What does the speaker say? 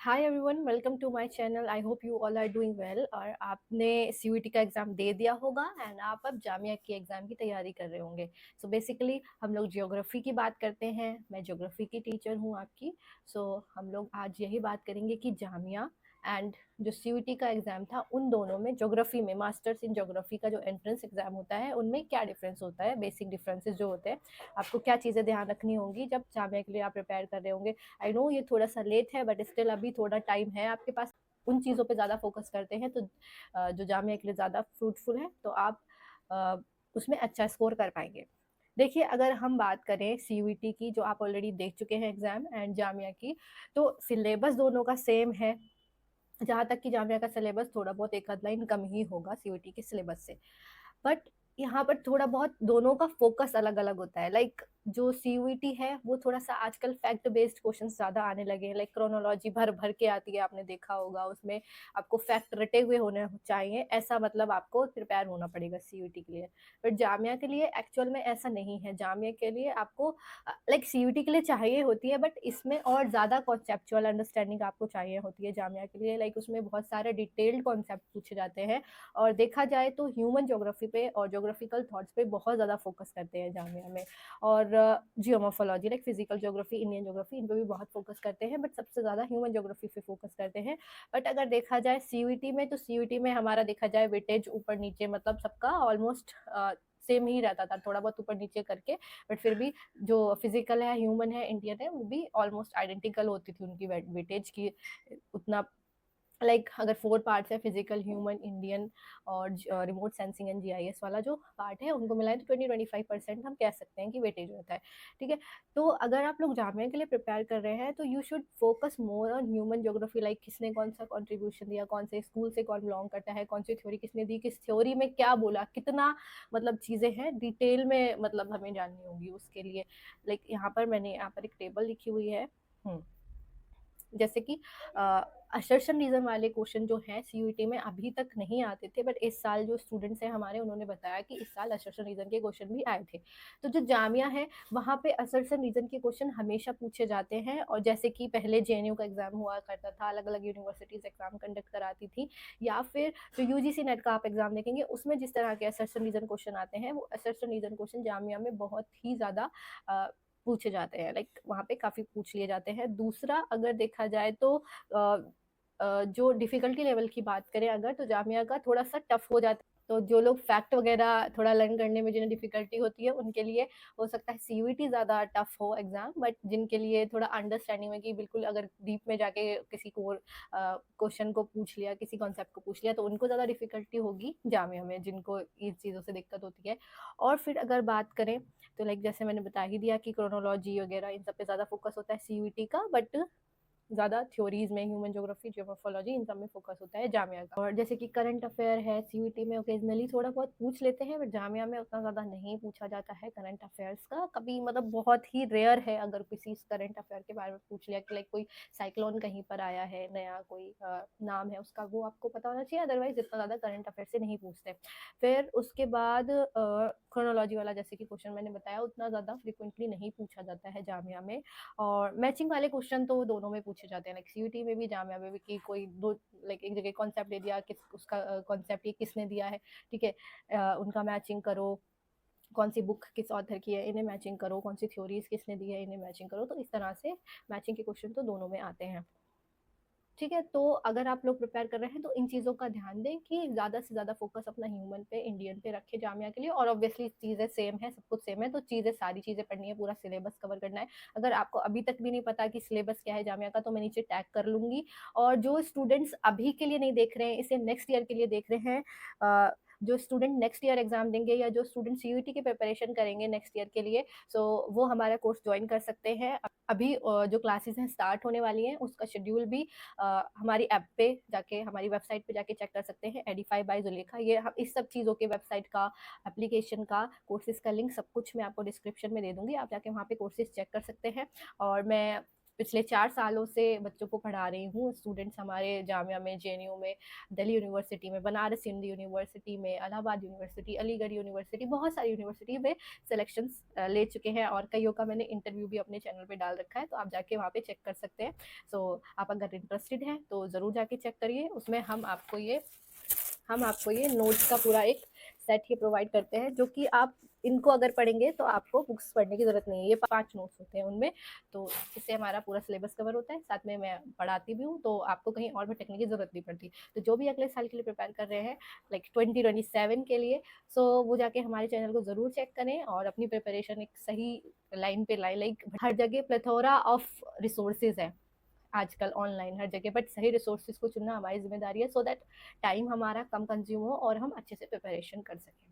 Hi everyone, welcome to my channel. I hope you all are doing well. और आपने CUET का exam दे दिया होगा एंड आप अब जामिया की एग्ज़ाम की तैयारी कर रहे होंगे। सो बेसिकली हम लोग ज्योग्राफी की बात करते हैं। मैं ज्योग्राफी की टीचर हूँ आपकी। हम लोग आज यही बात करेंगे कि जामिया एंड जो सीयूईटी का एग्ज़ाम था, उन दोनों में ज्योग्राफी में मास्टर्स इन ज्योग्राफी का जो एंट्रेंस एग्ज़ाम होता है उनमें क्या डिफरेंस होता है, बेसिक डिफरेंसेस जो होते हैं। आपको क्या चीज़ें ध्यान रखनी होंगी जब जामिया के लिए आप प्रिपेयर कर रहे होंगे। आई नो ये थोड़ा सा लेट है, बट स्टिल अभी थोड़ा टाइम है आपके पास। उन चीज़ों पे ज़्यादा फोकस करते हैं तो जो जामिया के लिए ज़्यादा फ्रूटफुल है, तो आप अ, उसमें अच्छा स्कोर कर पाएंगे। देखिए, अगर हम बात करें सीयूईटी की, जो आप ऑलरेडी देख चुके हैं एग्जाम, एंड जामिया की, तो सिलेबस दोनों का सेम है। जहाँ तक कि जामिया का सिलेबस थोड़ा बहुत एक आध लाइन कम ही होगा सीयूईटी के सिलेबस से। बट यहाँ पर थोड़ा बहुत दोनों का फोकस अलग अलग होता है। लाइक जो सीयूईटी है वो थोड़ा सा आजकल फैक्ट बेस्ड क्वेश्चन ज्यादा आने लगे हैं। लाइक क्रोनोलॉजी भर भर के आती है, आपने देखा होगा। उसमें आपको फैक्ट रटे हुए होने चाहिए, ऐसा मतलब आपको प्रिपेयर होना पड़ेगा सीयूईटी के लिए। बट जामिया के लिए एक्चुअल में ऐसा नहीं है। जामिया के लिए आपको लाइक सीयूईटी के लिए चाहिए होती है, बट इसमें और ज़्यादा कॉन्सेप्चुअल अंडरस्टैंडिंग आपको चाहिए होती है जामिया के लिए। लाइक उसमें बहुत सारे डिटेल्ड कॉन्सेप्ट पूछे जाते हैं। और देखा जाए तो ह्यूमन ज्योग्राफी पे और ज्योग्राफिकल थॉट्स पे बहुत ज़्यादा फोकस करते हैं जामिया में। और geomorphology, like physical geography, Indian geography, इन पे भी बहुत फोकस करते हैं, बट सबसे ज़्यादा ह्यूमन ज्योग्राफी पे फोकस करते हैं। बट अगर देखा जाए सीयूईटी में, तो सीयूईटी में हमारा देखा जाए वेटेज ऊपर नीचे, मतलब सबका ऑलमोस्ट सेम ही रहता था, थोड़ा बहुत ऊपर नीचे करके। बट फिर भी जो फिजिकल है, ह्यूमन है, इंडियन है, वो भी ऑलमोस्ट आइडेंटिकल होती थी उनकी वेटेज की। उतना अगर 4 पार्ट्स है, फिजिकल, ह्यूमन, इंडियन और रिमोट सेंसिंग एंड जीआईएस वाला जो पार्ट है, उनको मिलाएं तो 20-25% हम कह सकते हैं कि वेटेज होता है। ठीक है। तो अगर आप लोग जामिया के लिए प्रिपेयर कर रहे हैं, तो you should focus more on human geography. Like किसने कौन सा कंट्रीब्यूशन दिया, कौन से स्कूल से कौन बिलोंग करता है, कौन सी थ्योरी किसने दी, किस थ्योरी में क्या बोला, कितना, मतलब चीज़ें हैं डिटेल में, मतलब हमें जाननी होगी उसके लिए। यहाँ पर मैंने यहाँ पर एक टेबल लिखी हुई है। जैसे कि असर्शन रीजन वाले क्वेश्चन जो हैं सीयूईटी में अभी तक नहीं आते थे, बट इस साल जो स्टूडेंट्स हैं हमारे, उन्होंने बताया कि इस साल असर्शन रीजन के क्वेश्चन भी आए थे। तो जो जामिया है, वहाँ पे असर्शन रीजन के क्वेश्चन हमेशा पूछे जाते हैं। और जैसे कि पहले जेएनयू का एग्जाम हुआ करता था, अलग अलग यूनिवर्सिटीज एग्जाम कंडक्ट कराती थी, या फिर जो यूजीसी नेट का आप एग्जाम देखेंगे, उसमें जिस तरह के असर्शन रीजन क्वेश्चन आते हैं, वो असर्शन रीजन क्वेश्चन जामिया में बहुत ही ज़्यादा पूछे जाते हैं। वहाँ पे काफ़ी पूछ लिए जाते हैं। दूसरा, अगर देखा जाए तो जो डिफ़िकल्टी लेवल की बात करें अगर, तो जामिया का थोड़ा-सा टफ हो जाता है। तो जो लोग फैक्ट वगैरह थोड़ा लर्न करने में जिन्हें डिफ़िकल्टी होती है, उनके लिए हो सकता है सीयूईटी ज़्यादा टफ हो एग्ज़ाम। बट जिनके लिए थोड़ा अंडरस्टैंडिंग में कि बिल्कुल अगर डीप में जाके किसी को क्वेश्चन को पूछ लिया, किसी कॉन्सेप्ट को पूछ लिया, तो उनको ज़्यादा डिफ़िकल्टी होगी जामिया में, जिनको इन चीज़ों से दिक्कत होती है। और फिर अगर बात करें, तो जैसे मैंने बता ही दिया कि क्रोनोलॉजी वगैरह इन सब पे ज़्यादा फोकस होता है सीयूईटी का, बट ज़्यादा थ्योरीज में ह्यूमन ज्योग्राफी, जियोमॉर्फोलॉजी, इन सब में फोकस होता है जामिया का। और जैसे कि करंट अफेयर है, सीयूईटी में ओकेजनली थोड़ा बहुत पूछ लेते हैं, बट जामिया में उतना ज़्यादा नहीं पूछा जाता है करंट अफेयर्स का। कभी, मतलब बहुत ही रेयर है अगर किसी करंट अफेयर के बारे में पूछ लिया कि कोई साइक्लोन कहीं पर आया है नया, कोई नाम है उसका, वो आपको पता होना चाहिए। अदरवाइज इतना ज़्यादा करंट अफेयर से नहीं पूछते। फिर उसके बाद क्रोनोलॉजी वाला, जैसे कि क्वेश्चन मैंने बताया, उतना ज़्यादा फ्रिक्वेंटली नहीं पूछा जाता है जामिया में। और मैचिंग वाले क्वेश्चन तो दोनों में पूछे जाते हैं, सीयूटी में भी, जामिया में भी, कि कोई दो, एक जगह कॉन्सेप्ट दे दिया, किस उसका कॉन्सेप्ट ये किसने दिया है, ठीक है, उनका मैचिंग करो, कौन सी बुक किस ऑथर की है, इन्हें मैचिंग करो, कौन सी थ्योरीज किसने दी है, इन्हें मैचिंग करो। तो इस तरह से मैचिंग के क्वेश्चन तो दोनों में आते हैं। ठीक है। तो अगर आप लोग प्रिपेयर कर रहे हैं, तो इन चीज़ों का ध्यान दें कि ज़्यादा से ज़्यादा फोकस अपना ह्यूमन पे, इंडियन पे रखें जामिया के लिए। और ऑब्वियसली चीज़ें सेम है, सब कुछ सेम है, तो चीज़ें, सारी चीज़ें पढ़नी है, पूरा सिलेबस कवर करना है। अगर आपको अभी तक भी नहीं पता कि सिलेबस क्या है जामिया का, तो मैं नीचे टैग कर लूँगी। और जो स्टूडेंट्स अभी के लिए नहीं देख रहे हैं, इसे नेक्स्ट ईयर के लिए देख रहे हैं, जो स्टूडेंट नेक्स्ट ईयर एग्जाम देंगे, या जो स्टूडेंट सीयूईटी की प्रिपरेशन करेंगे नेक्स्ट ईयर के लिए, सो वो हमारा कोर्स ज्वाइन कर सकते हैं। अभी जो क्लासेस हैं स्टार्ट होने वाली हैं, उसका शेड्यूल भी हमारी ऐप पे जाके, हमारी वेबसाइट पे जाके चेक कर सकते हैं। एडिफाई बाय जुलेखा, ये हम इस सब चीज़ों के वेबसाइट का, एप्लीकेशन का, कोर्सेज का लिंक सब कुछ मैं आपको डिस्क्रिप्शन में दे दूंगी। आप जाके वहाँ पे कोर्सेज चेक कर सकते हैं। और मैं पिछले 4 सालों से बच्चों को पढ़ा रही हूँ। स्टूडेंट्स हमारे जामिया में, जेएनयू में, दिल्ली यूनिवर्सिटी में, बनारस हिंदू यूनिवर्सिटी में, इलाहाबाद यूनिवर्सिटी, अलीगढ़ यूनिवर्सिटी, बहुत सारी यूनिवर्सिटी में सिलेक्शंस ले चुके हैं और कईयों का मैंने इंटरव्यू भी अपने चैनल पे डाल रखा है, तो आप जाके वहाँ पे चेक कर सकते हैं। सो आप अगर इंटरेस्टेड हैं तो ज़रूर जाके चेक करिए। उसमें हम आपको ये नोट्स का पूरा एक सेट ही प्रोवाइड करते हैं, जो कि आप इनको अगर पढ़ेंगे तो आपको बुक्स पढ़ने की ज़रूरत नहीं है। ये 5 नोट्स होते हैं उनमें, तो इससे हमारा पूरा सिलेबस कवर होता है। साथ में मैं पढ़ाती भी हूँ, तो आपको कहीं और भटकने की ज़रूरत नहीं पड़ती। तो जो भी अगले साल के लिए प्रिपेयर कर रहे हैं, लाइक 2027 के लिए, सो वो जाके हमारे चैनल को ज़रूर चेक करें और अपनी प्रिपरेशन एक सही लाइन पे लाएँ। लाइक हर जगह प्लेथोरा ऑफ रिसोर्सेज़ है आजकल ऑनलाइन हर जगह, बट सही रिसोर्सेज को चुनना हमारी जिम्मेदारी है, सो दैट टाइम हमारा कम कंज्यूम हो और हम अच्छे से प्रिपरेशन कर सकें।